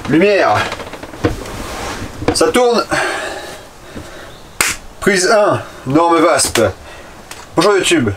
Lumière. Ça tourne. Prise 1, norme VASP. Bonjour YouTube.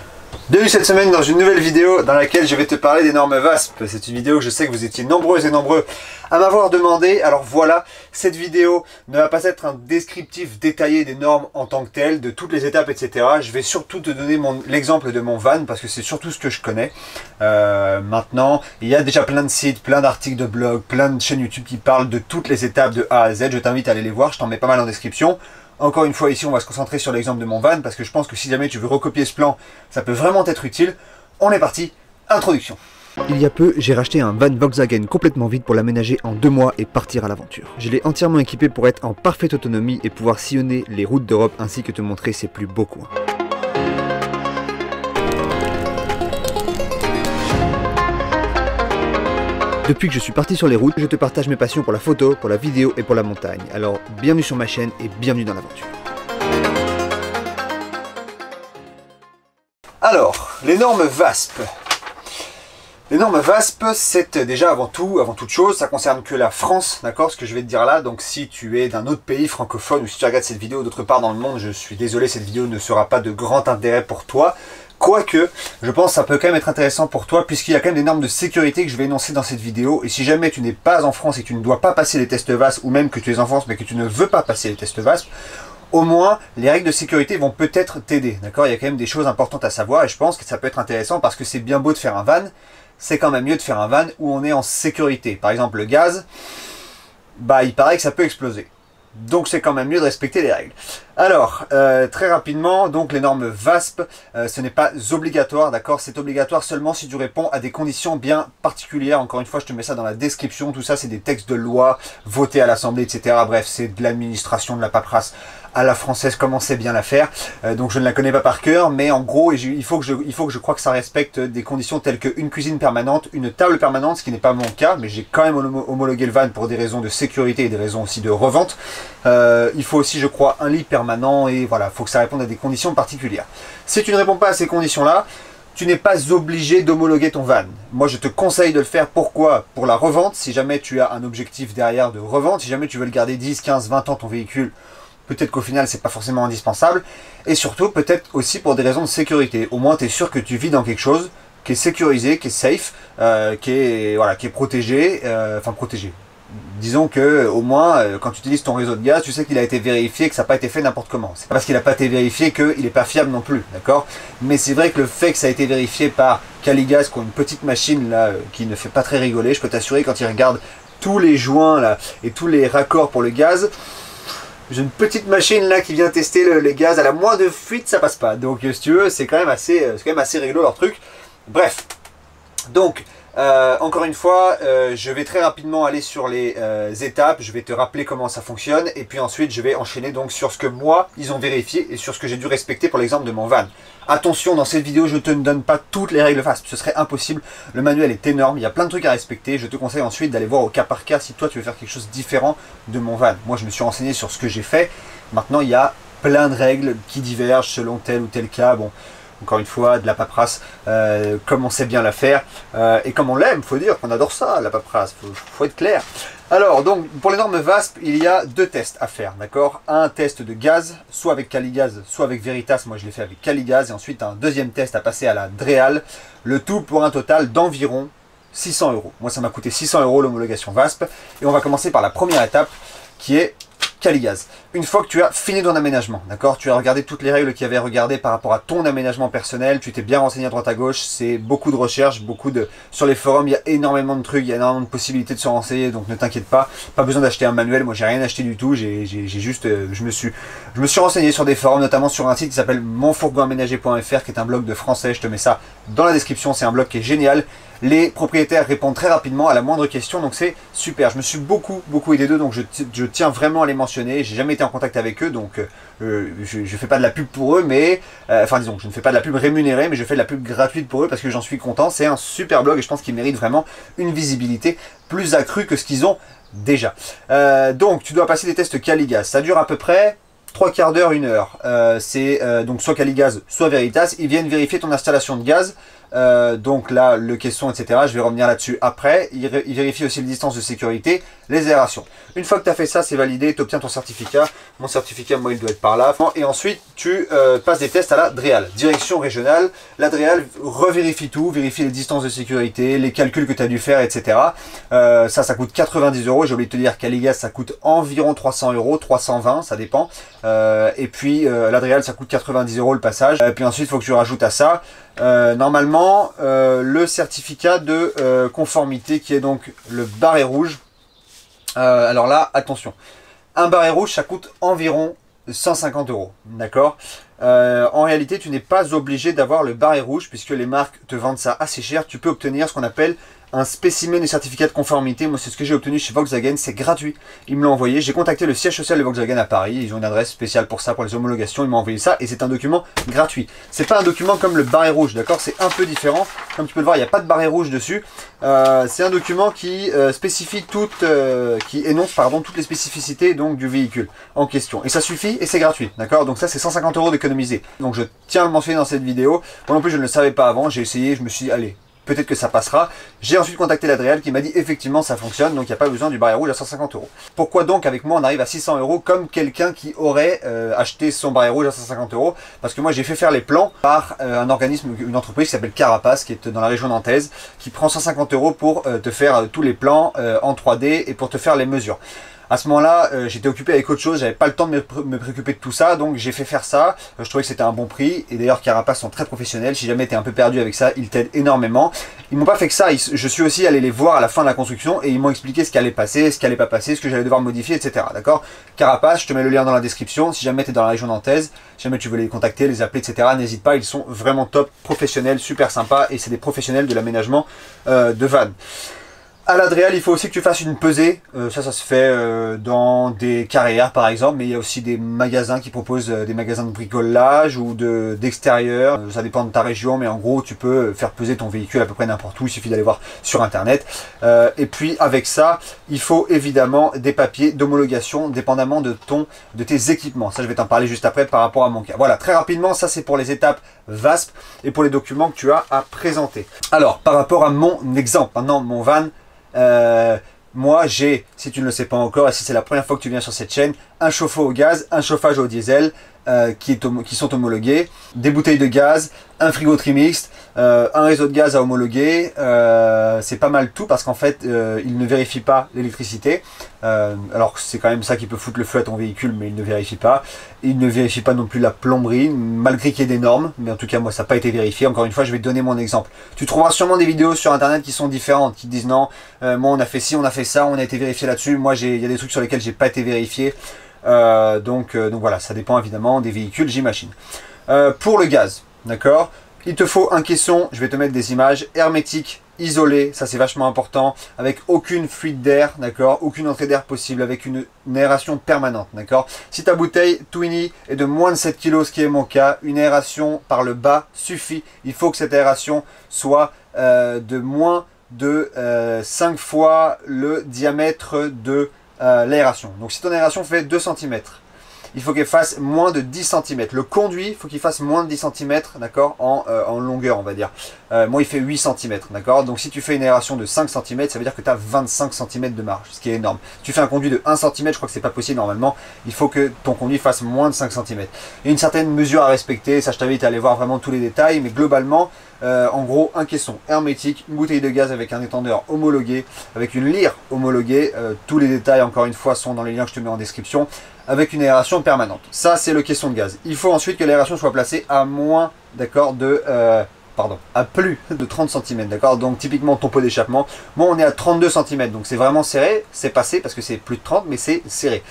Bienvenue cette semaine dans une nouvelle vidéo dans laquelle je vais te parler des normes VASP. C'est une vidéo que je sais que vous étiez nombreuses et nombreux à m'avoir demandé. Alors voilà, cette vidéo ne va pas être un descriptif détaillé des normes en tant que telles, de toutes les étapes, etc. Je vais surtout te donner l'exemple de mon van parce que c'est surtout ce que je connais. Maintenant, il y a déjà plein de sites, plein d'articles de blog, plein de chaînes YouTube qui parlent de toutes les étapes de A à Z. Je t'invite à aller les voir, je t'en mets pas mal en description. Encore une fois, ici, on va se concentrer sur l'exemple de mon van parce que je pense que si jamais tu veux recopier ce plan, ça peut vraiment être utile. On est parti, introduction. Il y a peu, j'ai racheté un van Volkswagen complètement vide pour l'aménager en 2 mois et partir à l'aventure. Je l'ai entièrement équipé pour être en parfaite autonomie et pouvoir sillonner les routes d'Europe ainsi que te montrer ses plus beaux coins. Depuis que je suis parti sur les routes, je te partage mes passions pour la photo, pour la vidéo et pour la montagne. Alors, bienvenue sur ma chaîne et bienvenue dans l'aventure. Alors, les normes VASP. Les normes VASP, c'est déjà avant toute chose, ça concerne que la France, d'accord, ce que je vais te dire là. Donc si tu es d'un autre pays francophone ou si tu regardes cette vidéo d'autre part dans le monde, je suis désolé, cette vidéo ne sera pas de grand intérêt pour toi. Quoique, je pense que ça peut quand même être intéressant pour toi puisqu'il y a quand même des normes de sécurité que je vais énoncer dans cette vidéo. Et si jamais tu n'es pas en France et que tu ne dois pas passer les tests VASP ou même que tu es en France mais que tu ne veux pas passer les tests VASP, au moins les règles de sécurité vont peut-être t'aider. D'accord, il y a quand même des choses importantes à savoir et je pense que ça peut être intéressant parce que c'est bien beau de faire un van, c'est quand même mieux de faire un van où on est en sécurité. Par exemple, le gaz, bah il paraît que ça peut exploser. Donc c'est quand même mieux de respecter les règles. Alors, très rapidement, donc les normes VASP, ce n'est pas obligatoire, d'accord? C'est obligatoire seulement si tu réponds à des conditions bien particulières. Encore une fois, je te mets ça dans la description. Tout ça, c'est des textes de loi votés à l'Assemblée, etc. Bref, c'est de l'administration, de la paperasse à la française, comment c'est bien la faire. Donc je ne la connais pas par cœur, mais en gros, il faut que je crois que ça respecte des conditions telles qu'une cuisine permanente, une table permanente, ce qui n'est pas mon cas, mais j'ai quand même homologué le van pour des raisons de sécurité et des raisons aussi de revente. Il faut aussi, je crois, un lit permanent et voilà, il faut que ça réponde à des conditions particulières. Si tu ne réponds pas à ces conditions-là, tu n'es pas obligé d'homologuer ton van. Moi, je te conseille de le faire. Pourquoi? Pour la revente, si jamais tu as un objectif derrière de revente, si jamais tu veux le garder 10, 15, 20 ans ton véhicule, peut-être qu'au final, c'est pas forcément indispensable. Et surtout, peut-être aussi pour des raisons de sécurité. Au moins, tu es sûr que tu vis dans quelque chose qui est sécurisé, qui est safe, qui est protégé, protégé. Disons que au moins, quand tu utilises ton réseau de gaz, tu sais qu'il a été vérifié, que ça n'a pas été fait n'importe comment. C'est pas parce qu'il n'a pas été vérifié qu'il n'est pas fiable non plus, d'accord? Mais c'est vrai que le fait que ça a été vérifié par Caligaz, qui ont une petite machine là, qui ne fait pas très rigoler, je peux t'assurer, quand ils regardent tous les joints là et tous les raccords pour le gaz, j'ai une petite machine là qui vient tester les gaz, à la moindre fuite ça passe pas. Donc si tu veux, c'est quand même assez rigolo leur truc. Bref, donc encore une fois, je vais très rapidement aller sur les étapes, je vais te rappeler comment ça fonctionne et puis ensuite je vais enchaîner donc sur ce que moi ils ont vérifié et sur ce que j'ai dû respecter pour l'exemple de mon van. Attention, dans cette vidéo je te ne donne pas toutes les règles VASP, ce serait impossible, le manuel est énorme, il y a plein de trucs à respecter, je te conseille ensuite d'aller voir au cas par cas si toi tu veux faire quelque chose de différent de mon van. Moi je me suis renseigné sur ce que j'ai fait, maintenant il y a plein de règles qui divergent selon tel ou tel cas, bon. Encore une fois, de la paperasse, comme on sait bien la faire, et comme on l'aime, faut dire qu'on adore ça, la paperasse, faut être clair. Alors, donc, pour les normes VASP, il y a 2 tests à faire, d'accord? Un test de gaz, soit avec Caligaz, soit avec Veritas, moi je l'ai fait avec Caligaz, et ensuite un deuxième test à passer à la Dreal, le tout pour un total d'environ 600 €. Moi ça m'a coûté 600 € l'homologation VASP, et on va commencer par la première étape, qui est Caligaz. Une fois que tu as fini ton aménagement, d'accord, tu as regardé toutes les règles qu'il y avait à regarder par rapport à ton aménagement personnel, tu t'es bien renseigné à droite à gauche, c'est beaucoup de recherches, sur les forums, il y a énormément de trucs, il y a énormément de possibilités de se renseigner, donc ne t'inquiète pas besoin d'acheter un manuel, moi j'ai rien acheté du tout, j'ai juste, je me suis renseigné sur des forums, notamment sur un site qui s'appelle monfourgonaménagé.fr, qui est un blog de français, je te mets ça dans la description, c'est un blog qui est génial. Les propriétaires répondent très rapidement à la moindre question, donc c'est super. Je me suis beaucoup aidé d'eux, donc je tiens vraiment à les mentionner. J'ai jamais été en contact avec eux, donc je fais pas de la pub pour eux, mais disons, je ne fais pas de la pub rémunérée, mais je fais de la pub gratuite pour eux parce que j'en suis content. C'est un super blog et je pense qu'ils méritent vraiment une visibilité plus accrue que ce qu'ils ont déjà. Donc tu dois passer des tests Caligaz. Ça dure à peu près 3/4 d'heure, 1 heure. C'est donc soit Caligaz, soit Veritas. Ils viennent vérifier ton installation de gaz. Donc là, le caisson, etc. Je vais revenir là-dessus après. Il vérifie aussi les distances de sécurité, les aérations. Une fois que tu as fait ça, c'est validé, tu obtiens ton certificat. Mon certificat, moi, il doit être par là. Et ensuite, tu passes des tests à la DREAL, direction régionale. La DREAL revérifie tout, vérifie les distances de sécurité, les calculs que tu as dû faire, etc. Ça coûte 90 €. J'ai oublié de te dire qu'à l'IGAS, ça coûte environ 300 €, 320, ça dépend. Et puis, la DREAL, ça coûte 90 € le passage. Puis ensuite, il faut que tu rajoutes à ça normalement le certificat de conformité qui est donc le barré rouge. Alors là, attention, un barré rouge ça coûte environ 150 €, d'accord. En réalité, tu n'es pas obligé d'avoir le barré rouge puisque les marques te vendent ça assez cher. Tu peux obtenir ce qu'on appelle un spécimen de certificat de conformité. Moi, c'est ce que j'ai obtenu chez Volkswagen. C'est gratuit. Ils me l'ont envoyé. J'ai contacté le siège social de Volkswagen à Paris. Ils ont une adresse spéciale pour ça, pour les homologations. Ils m'ont envoyé ça et c'est un document gratuit. C'est pas un document comme le barré rouge, d'accord. C'est un peu différent. Comme tu peux le voir, il n'y a pas de barré rouge dessus. C'est un document qui spécifie qui énonce toutes les spécificités donc du véhicule en question. Et ça suffit et c'est gratuit, d'accord. Donc ça, c'est 150 € d'économiser. Donc je tiens à le mentionner dans cette vidéo. Moi non plus, je ne le savais pas avant. J'ai essayé. Je me suis dit, allez, peut-être que ça passera. J'ai ensuite contacté la DREAL qui m'a dit effectivement ça fonctionne, donc il n'y a pas besoin du barré rouge à 150 €. Pourquoi donc avec moi on arrive à 600 € comme quelqu'un qui aurait acheté son barré rouge à 150 €? Parce que moi j'ai fait faire les plans par un organisme, une entreprise qui s'appelle Carapace, qui est dans la région nantaise, qui prend 150 € pour te faire tous les plans en 3D et pour te faire les mesures. À ce moment-là, j'étais occupé avec autre chose, j'avais pas le temps de me préoccuper de tout ça, donc j'ai fait faire ça. Je trouvais que c'était un bon prix, et d'ailleurs Carapace sont très professionnels. Si jamais tu es un peu perdu avec ça, ils t'aident énormément. Ils m'ont pas fait que ça, je suis aussi allé les voir à la fin de la construction, et ils m'ont expliqué ce qui allait passer, ce qui allait pas passer, ce que j'allais devoir modifier, etc. D'accord? Carapace, je te mets le lien dans la description. Si jamais tu es dans la région nantaise, si jamais tu veux les contacter, les appeler, etc., n'hésite pas, ils sont vraiment top, professionnels, super sympas, et c'est des professionnels de l'aménagement de van. À la DREAL, il faut aussi que tu fasses une pesée. Ça se fait dans des carrières par exemple, mais il y a aussi des magasins qui proposent des magasins de bricolage ou d'extérieur. Ça dépend de ta région, mais en gros, tu peux faire peser ton véhicule à peu près n'importe où. Il suffit d'aller voir sur Internet. Et puis avec ça, il faut évidemment des papiers d'homologation, dépendamment de tes équipements. Ça, je vais t'en parler juste après par rapport à mon cas. Voilà, très rapidement, ça c'est pour les étapes VASP et pour les documents que tu as à présenter. Alors, par rapport à mon exemple, maintenant mon van. Moi j'ai, si tu ne le sais pas encore et si c'est la première fois que tu viens sur cette chaîne, un chauffe-eau au gaz, un chauffage au diesel qui sont homologués, des bouteilles de gaz, un frigo trimixte, un réseau de gaz à homologuer. C'est pas mal tout parce qu'en fait il ne vérifie pas l'électricité, alors c'est quand même ça qui peut foutre le feu à ton véhicule, mais il ne vérifie pas. Il ne vérifie pas non plus la plomberie, malgré qu'il y ait des normes, mais en tout cas moi ça n'a pas été vérifié. Encore une fois, je vais te donner mon exemple. Tu trouveras sûrement des vidéos sur internet qui sont différentes, qui te disent non, moi on a fait ci, on a fait ça, on a été vérifié là-dessus. Moi il y a des trucs sur lesquels j'ai pas été vérifié. Donc voilà, ça dépend évidemment des véhicules, j'imagine. Pour le gaz, d'accord, il te faut un caisson, je vais te mettre des images, hermétique, isolé, ça c'est vachement important, avec aucune fuite d'air, d'accord, aucune entrée d'air possible, avec une aération permanente, d'accord. Si ta bouteille Twinny est de moins de 7 kg, ce qui est mon cas, une aération par le bas suffit. Il faut que cette aération soit de moins de 5 fois le diamètre de l'aération. Donc si ton aération fait 2 cm, il faut qu'elle fasse moins de 10 cm. Le conduit, il faut qu'il fasse moins de 10 cm, d'accord, en longueur, on va dire. Moi, il fait 8 cm, d'accord. Donc si tu fais une aération de 5 cm, ça veut dire que tu as 25 cm de marge, ce qui est énorme. Si tu fais un conduit de 1 cm, je crois que c'est pas possible normalement. Il faut que ton conduit fasse moins de 5 cm. Il y a une certaine mesure à respecter, ça je t'invite à aller voir vraiment tous les détails, mais globalement, en gros, un caisson hermétique, une bouteille de gaz avec un étendeur homologué, avec une lyre homologuée. Tous les détails, encore une fois, sont dans les liens que je te mets en description, avec une aération permanente. Ça, c'est le caisson de gaz. Il faut ensuite que l'aération soit placée à moins, d'accord, à plus de 30 cm, d'accord. Donc typiquement ton pot d'échappement, moi on est à 32 cm, donc c'est vraiment serré, c'est passé parce que c'est plus de 30, mais c'est serré.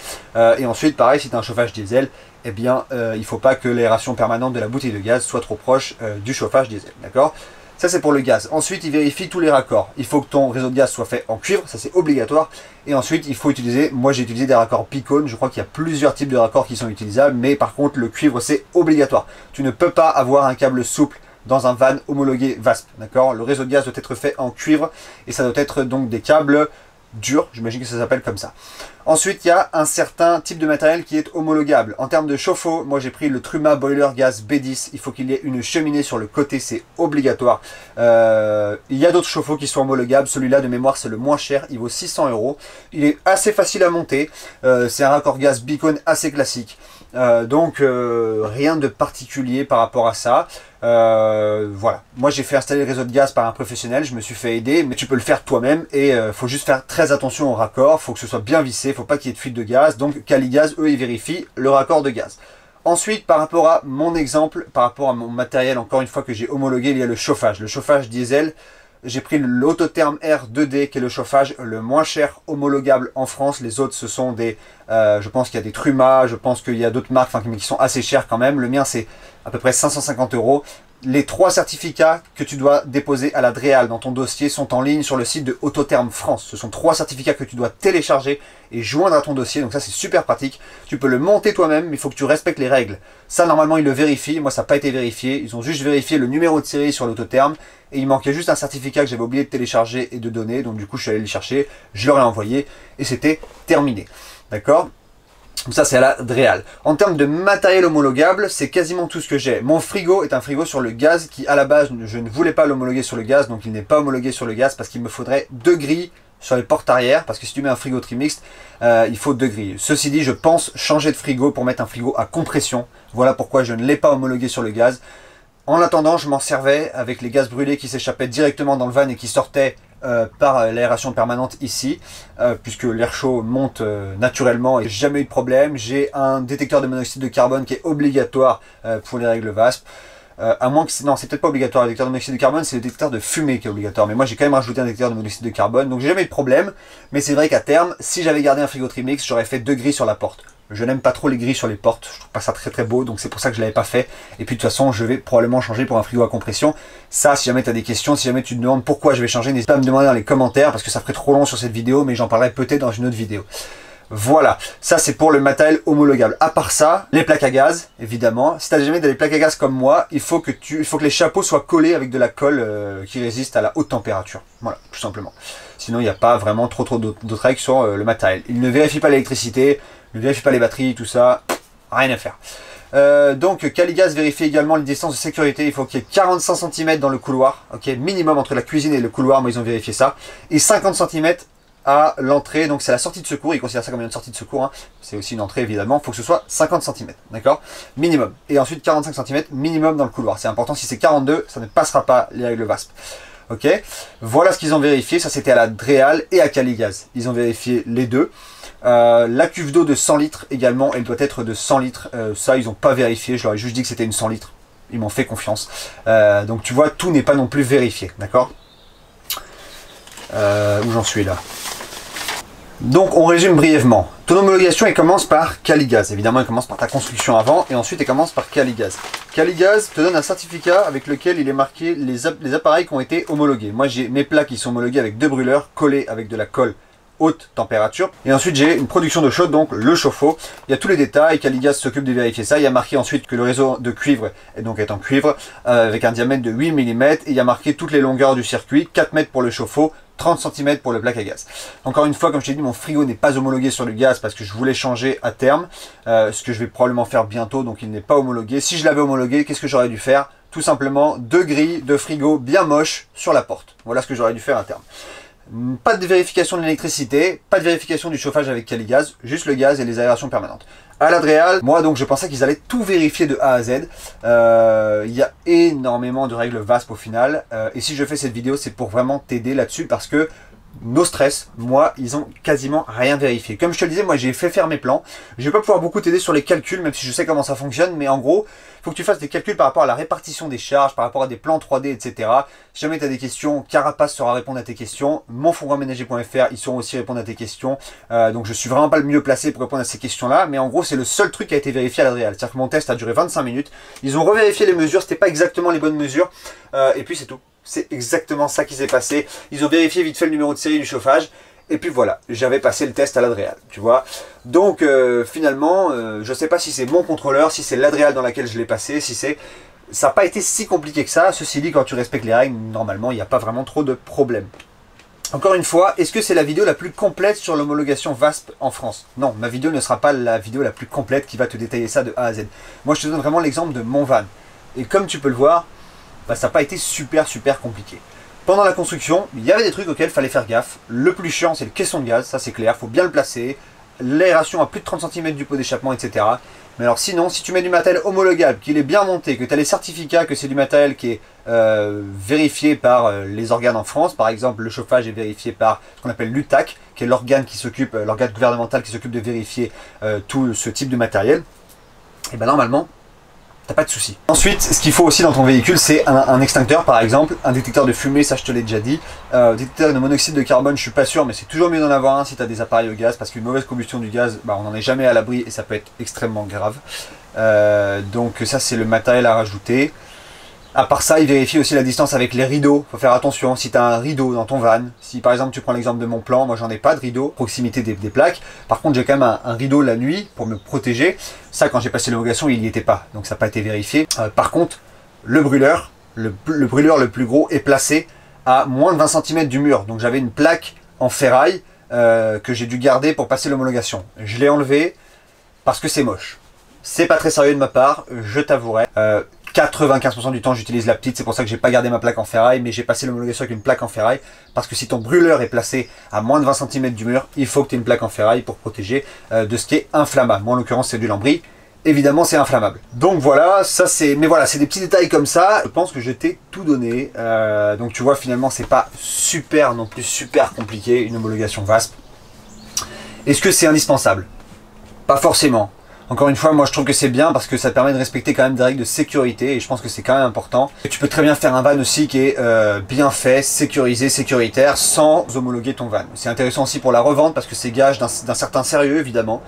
Et ensuite, pareil, si tu as un chauffage diesel, eh bien, il ne faut pas que l'aération permanente de la bouteille de gaz soit trop proche du chauffage diesel, d'accord. Ça, c'est pour le gaz. Ensuite, il vérifie tous les raccords. Il faut que ton réseau de gaz soit fait en cuivre, ça c'est obligatoire. Et ensuite, il faut utiliser, moi j'ai utilisé des raccords Picone. Je crois qu'il y a plusieurs types de raccords qui sont utilisables, mais par contre, le cuivre, c'est obligatoire. Tu ne peux pas avoir un câble souple dans un van homologué VASP, d'accord. Le réseau de gaz doit être fait en cuivre et ça doit être donc des câbles durs, j'imagine que ça s'appelle comme ça. Ensuite, il y a un certain type de matériel qui est homologable. En termes de chauffe-eau, moi j'ai pris le Truma Boiler Gas B10. Il faut qu'il y ait une cheminée sur le côté, c'est obligatoire. Il y a d'autres chauffe-eau qui sont homologables. Celui-là, de mémoire, c'est le moins cher. Il vaut 600 €. Il est assez facile à monter. C'est un raccord gaz Bicone assez classique. Donc rien de particulier par rapport à ça. Voilà, moi j'ai fait installer le réseau de gaz par un professionnel, je me suis fait aider, mais tu peux le faire toi-même et faut juste faire très attention au raccord, faut que ce soit bien vissé, faut pas qu'il y ait de fuite de gaz. Donc Caligaz, eux, ils vérifient le raccord de gaz. Ensuite, par rapport à mon exemple, par rapport à mon matériel, encore une fois que j'ai homologué, il y a le chauffage. Le chauffage diesel, j'ai pris l'Autotherm R2D qui est le chauffage le moins cher homologable en France. Les autres, ce sont des... je pense qu'il y a des Truma, je pense qu'il y a d'autres marques mais qui sont assez chères quand même. Le mien, c'est à peu près 550 €. Les 3 certificats que tu dois déposer à la DREAL dans ton dossier sont en ligne sur le site de Autotherm France. Ce sont 3 certificats que tu dois télécharger et joindre à ton dossier. Donc ça, c'est super pratique. Tu peux le monter toi-même, mais il faut que tu respectes les règles. Ça, normalement, ils le vérifient. Moi, ça n'a pas été vérifié. Ils ont juste vérifié le numéro de série sur l'Autotherm. Et il manquait juste un certificat que j'avais oublié de télécharger et de donner. Donc du coup, je suis allé le chercher. Je leur ai envoyé et c'était terminé. D'accord ? Ça, c'est à la DREAL. En termes de matériel homologable, c'est quasiment tout ce que j'ai. Mon frigo est un frigo sur le gaz qui, à la base, je ne voulais pas l'homologuer sur le gaz. Donc, il n'est pas homologué sur le gaz parce qu'il me faudrait 2 grilles sur les portes arrière. Parce que si tu mets un frigo trimixte, il faut 2 grilles. Ceci dit, je pense changer de frigo pour mettre un frigo à compression. Voilà pourquoi je ne l'ai pas homologué sur le gaz. En attendant, je m'en servais avec les gaz brûlés qui s'échappaient directement dans le van et qui sortaient par l'aération permanente ici, puisque l'air chaud monte naturellement et j'ai jamais eu de problème. J'ai un détecteur de monoxyde de carbone qui est obligatoire pour les règles VASP. À moins que non, c'est peut-être pas obligatoire. Le détecteur de monoxyde de carbone, c'est le détecteur de fumée qui est obligatoire. Mais moi, j'ai quand même rajouté un détecteur de monoxyde de carbone, donc j'ai jamais eu de problème. Mais c'est vrai qu'à terme, si j'avais gardé un frigo trimix, j'aurais fait 2 grilles sur la porte. Je n'aime pas trop les grilles sur les portes, je trouve pas ça très beau, donc c'est pour ça que je l'avais pas fait. Et puis de toute façon, je vais probablement changer pour un frigo à compression. Ça, si jamais tu as des questions, si jamais tu te demandes pourquoi je vais changer, n'hésite pas à me demander dans les commentaires, parce que ça ferait trop long sur cette vidéo, mais j'en parlerai peut-être dans une autre vidéo. Voilà, ça c'est pour le matériel homologable. À part ça, les plaques à gaz, évidemment. Si tu as jamais des plaques à gaz comme moi, il faut que les chapeaux soient collés avec de la colle qui résiste à la haute température. Voilà, tout simplement. Sinon, il n'y a pas vraiment trop d'autres règles sur le matériel. Il ne vérifie pas l'électricité, ne vérifie pas les batteries, tout ça, rien à faire. Donc Caligaz vérifie également les distances de sécurité. Il faut qu'il y ait 45 cm dans le couloir, ok, minimum entre la cuisine et le couloir, moi ils ont vérifié ça, et 50 cm à l'entrée, donc c'est la sortie de secours, ils considèrent ça comme une sortie de secours, hein. C'est aussi une entrée évidemment, il faut que ce soit 50 cm, d'accord, minimum, et ensuite 45 cm minimum dans le couloir, c'est important, si c'est 42, ça ne passera pas les règles VASP. Ok, voilà ce qu'ils ont vérifié, ça c'était à la DREAL et à Caligaz, ils ont vérifié les deux. La cuve d'eau de 100 litres également, elle doit être de 100 litres, ça ils n'ont pas vérifié, je leur ai juste dit que c'était une 100 litres, ils m'ont fait confiance. Donc tu vois, tout n'est pas non plus vérifié, d'accord. Où j'en suis là. Donc on résume brièvement. Ton homologation, elle commence par Caligaz. Évidemment, elle commence par ta construction avant et ensuite elle commence par Caligaz. Caligaz te donne un certificat avec lequel il est marqué les appareils qui ont été homologués. Moi, j'ai mes plaques qui sont homologuées avec 2 brûleurs collés avec de la colle haute température. Et ensuite, j'ai une production d'eau chaude, donc le chauffe-eau. Il y a tous les détails. Caligaz s'occupe de vérifier ça. Il y a marqué ensuite que le réseau de cuivre est en cuivre avec un diamètre de 8 mm. Et il y a marqué toutes les longueurs du circuit, 4 mètres pour le chauffe-eau, 30 cm pour le plaque à gaz. Encore une fois, comme je t'ai dit, mon frigo n'est pas homologué sur le gaz parce que je voulais changer à terme, ce que je vais probablement faire bientôt, donc il n'est pas homologué. Si je l'avais homologué, qu'est-ce que j'aurais dû faire? Tout simplement 2 grilles de frigo bien moches sur la porte. Voilà ce que j'aurais dû faire à terme. Pas de vérification de l'électricité, pas de vérification du chauffage avec Caligaz, juste le gaz et les aérations permanentes. À la DREAL, moi donc je pensais qu'ils allaient tout vérifier de A à Z. Il y a énormément de règles VASP au final. Et si je fais cette vidéo, c'est pour vraiment t'aider là-dessus parce que no stress, moi, ils ont quasiment rien vérifié. Comme je te le disais, moi j'ai fait faire mes plans. Je vais pas pouvoir beaucoup t'aider sur les calculs, même si je sais comment ça fonctionne, mais en gros, il faut que tu fasses des calculs par rapport à la répartition des charges, par rapport à des plans 3D, etc. Si jamais tu as des questions, Carapace saura répondre à tes questions. Monfourgonménager.fr, ils sauront aussi répondre à tes questions. Donc je suis vraiment pas le mieux placé pour répondre à ces questions-là, mais en gros, c'est le seul truc qui a été vérifié à la DREAL. C'est-à-dire que mon test a duré 25 minutes. Ils ont revérifié les mesures, c'était pas exactement les bonnes mesures, et puis c'est tout. C'est exactement ça qui s'est passé. Ils ont vérifié vite fait le numéro de série du chauffage. Et puis voilà, j'avais passé le test à l'Adréal, tu vois. Donc finalement, je sais pas si c'est mon contrôleur, si c'est l'Adréal dans laquelle je l'ai passé, si c'est... Ça n'a pas été si compliqué que ça. Ceci dit, quand tu respectes les règles, normalement, il n'y a pas vraiment trop de problèmes. Encore une fois, est-ce que c'est la vidéo la plus complète sur l'homologation VASP en France? Non, ma vidéo ne sera pas la vidéo la plus complète qui va te détailler ça de A à Z. Moi, je te donne vraiment l'exemple de mon van. Et comme tu peux le voir, bah, ça n'a pas été super compliqué. Pendant la construction, il y avait des trucs auxquels il fallait faire gaffe. Le plus chiant, c'est le caisson de gaz, ça c'est clair, il faut bien le placer. L'aération à plus de 30 cm du pot d'échappement, etc. Mais alors sinon, si tu mets du matériel homologable, qu'il est bien monté, que tu as les certificats que c'est du matériel qui est vérifié par les organes en France, par exemple le chauffage est vérifié par ce qu'on appelle l'UTAC, qui est l'organe qui s'occupe, l'organe gouvernemental qui s'occupe de vérifier tout ce type de matériel, et ben normalement, t'as pas de souci. Ensuite, ce qu'il faut aussi dans ton véhicule, c'est un extincteur par exemple, un détecteur de fumée, ça je te l'ai déjà dit. Détecteur de monoxyde de carbone, je suis pas sûr, mais c'est toujours mieux d'en avoir un si tu as des appareils au gaz, parce qu'une mauvaise combustion du gaz, bah, on n'en est jamais à l'abri et ça peut être extrêmement grave. Donc ça c'est le matériel à rajouter. À part ça, il vérifie aussi la distance avec les rideaux. Faut faire attention, si tu as un rideau dans ton van, si par exemple tu prends l'exemple de mon plan, moi j'en ai pas de rideau, proximité des plaques. Par contre, j'ai quand même un rideau la nuit pour me protéger. Ça, quand j'ai passé l'homologation, il n'y était pas, donc ça n'a pas été vérifié. Par contre, le brûleur, le brûleur le plus gros est placé à moins de 20 cm du mur. Donc j'avais une plaque en ferraille que j'ai dû garder pour passer l'homologation. Je l'ai enlevé parce que c'est moche. C'est pas très sérieux de ma part, je t'avouerai. 95% du temps j'utilise la petite, c'est pour ça que j'ai pas gardé ma plaque en ferraille, mais j'ai passé l'homologation avec une plaque en ferraille, parce que si ton brûleur est placé à moins de 20 cm du mur, il faut que tu aies une plaque en ferraille pour protéger de ce qui est inflammable. Moi en l'occurrence c'est du lambris, évidemment c'est inflammable. Donc voilà, ça c'est, mais voilà, c'est des petits détails comme ça, je pense que je t'ai tout donné, donc tu vois finalement c'est pas super non plus super compliqué une homologation VASP. Est-ce que c'est indispensable? Pas forcément. Encore une fois, moi je trouve que c'est bien parce que ça permet de respecter quand même des règles de sécurité et je pense que c'est quand même important. Et tu peux très bien faire un van aussi qui est bien fait, sécurisé, sécuritaire, sans homologuer ton van. C'est intéressant aussi pour la revente parce que c'est gage d'un certain sérieux évidemment.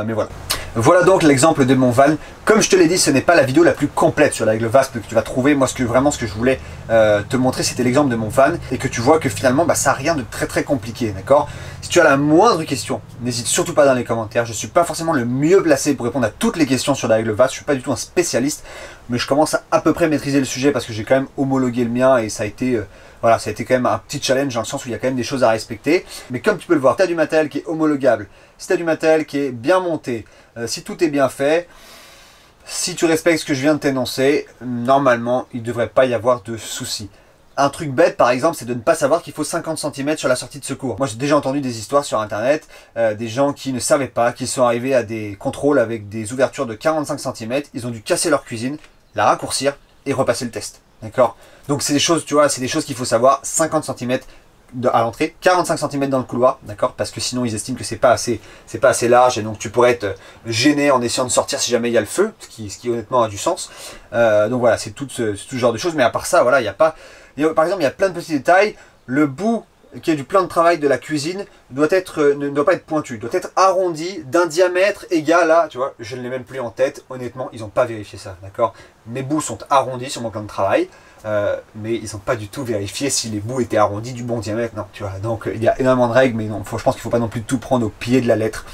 Mais voilà. Voilà donc l'exemple de mon van. Comme je te l'ai dit, ce n'est pas la vidéo la plus complète sur la règle VASP que tu vas trouver. Moi, ce que je voulais te montrer, c'était l'exemple de mon van et que tu vois que finalement, bah, ça n'a rien de très compliqué, d'accord? Si tu as la moindre question, n'hésite surtout pas dans les commentaires. Je ne suis pas forcément le mieux placé pour répondre à toutes les questions sur la règle VASP. Je ne suis pas du tout un spécialiste, mais je commence à peu près maîtriser le sujet parce que j'ai quand même homologué le mien et ça a été... voilà, ça a été quand même un petit challenge dans le sens où il y a quand même des choses à respecter. Mais comme tu peux le voir, tu as du matériel qui est homologable, si tu as du matériel qui est bien monté, si tout est bien fait, si tu respectes ce que je viens de t'énoncer, normalement, il ne devrait pas y avoir de soucis. Un truc bête, par exemple, c'est de ne pas savoir qu'il faut 50 cm sur la sortie de secours. Moi, j'ai déjà entendu des histoires sur Internet, des gens qui ne savaient pas, qui sont arrivés à des contrôles avec des ouvertures de 45 cm, ils ont dû casser leur cuisine, la raccourcir et repasser le test. D'accord? Donc c'est des choses, tu vois, c'est des choses qu'il faut savoir. 50 cm à l'entrée, 45 cm dans le couloir, d'accord? Parce que sinon ils estiment que c'est pas assez large et donc tu pourrais être gêné en essayant de sortir si jamais il y a le feu, ce qui honnêtement a du sens. Donc voilà, c'est tout ce genre de choses. Mais à part ça, voilà, il y a pas, par exemple, il y a plein de petits détails. Le bout qui est du plan de travail de la cuisine ne doit pas être pointu, doit être arrondi d'un diamètre égal à, tu vois, je ne l'ai même plus en tête, honnêtement, ils n'ont pas vérifié ça, d'accord? Mes bouts sont arrondis sur mon plan de travail, mais ils n'ont pas du tout vérifié si les bouts étaient arrondis du bon diamètre, non, tu vois, donc il y a énormément de règles, mais non, je pense qu'il ne faut pas non plus tout prendre au pied de la lettre,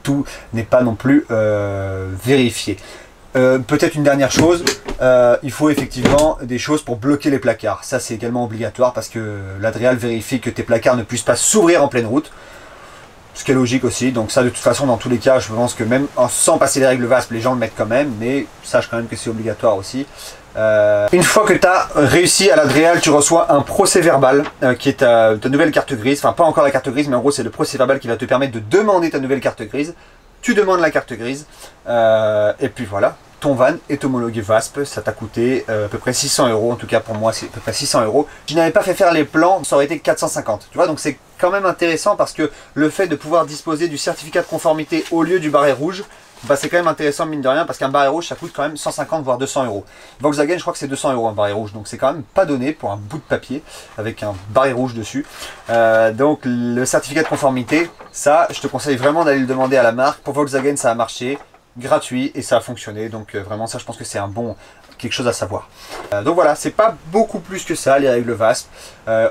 tout n'est pas non plus vérifié. Peut-être une dernière chose, il faut effectivement des choses pour bloquer les placards. Ça c'est également obligatoire parce que l'Adréal vérifie que tes placards ne puissent pas s'ouvrir en pleine route. Ce qui est logique aussi, donc ça de toute façon dans tous les cas je pense que même sans passer les règles VASP les gens le mettent quand même, mais sache quand même que c'est obligatoire aussi. Une fois que tu as réussi à l'Adréal, tu reçois un procès verbal qui est ta nouvelle carte grise, enfin pas encore la carte grise mais en gros c'est le procès verbal qui va te permettre de demander ta nouvelle carte grise. Tu demandes la carte grise et puis voilà, ton van est homologué VASP, ça t'a coûté à peu près 600 €, en tout cas pour moi c'est à peu près 600 €. Je n'avais pas fait faire les plans, ça aurait été 450, tu vois, donc c'est quand même intéressant parce que le fait de pouvoir disposer du certificat de conformité au lieu du barré rouge, bah c'est quand même intéressant mine de rien parce qu'un barré rouge ça coûte quand même 150 voire 200 €. Volkswagen je crois que c'est 200 € un barré rouge, donc c'est quand même pas donné pour un bout de papier avec un barré rouge dessus. Donc le certificat de conformité, ça je te conseille vraiment d'aller le demander à la marque. Pour Volkswagen ça a marché, gratuit et ça a fonctionné, donc vraiment ça je pense que c'est quelque chose à savoir. Donc voilà, c'est pas beaucoup plus que ça les règles VASP,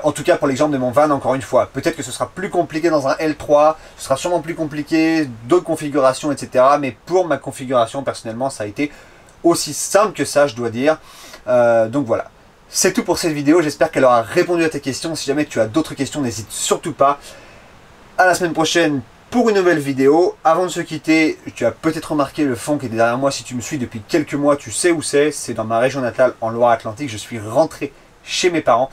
en tout cas pour l'exemple de mon van, encore une fois, peut-être que ce sera plus compliqué dans un L3, ce sera sûrement plus compliqué, d'autres configurations etc, mais pour ma configuration personnellement ça a été aussi simple que ça je dois dire, donc voilà. C'est tout pour cette vidéo, j'espère qu'elle aura répondu à tes questions. Si jamais tu as d'autres questions, n'hésite surtout pas. À la semaine prochaine pour une nouvelle vidéo. Avant de se quitter, tu as peut-être remarqué le fond qui est derrière moi. Si tu me suis depuis quelques mois, tu sais où c'est. C'est dans ma région natale, en Loire-Atlantique. Je suis rentré chez mes parents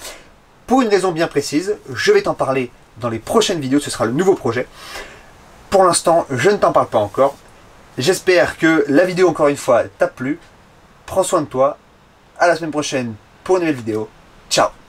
pour une raison bien précise. Je vais t'en parler dans les prochaines vidéos. Ce sera le nouveau projet. Pour l'instant, je ne t'en parle pas encore. J'espère que la vidéo, encore une fois, t'a plu. Prends soin de toi. À la semaine prochaine pour une nouvelle vidéo. Ciao!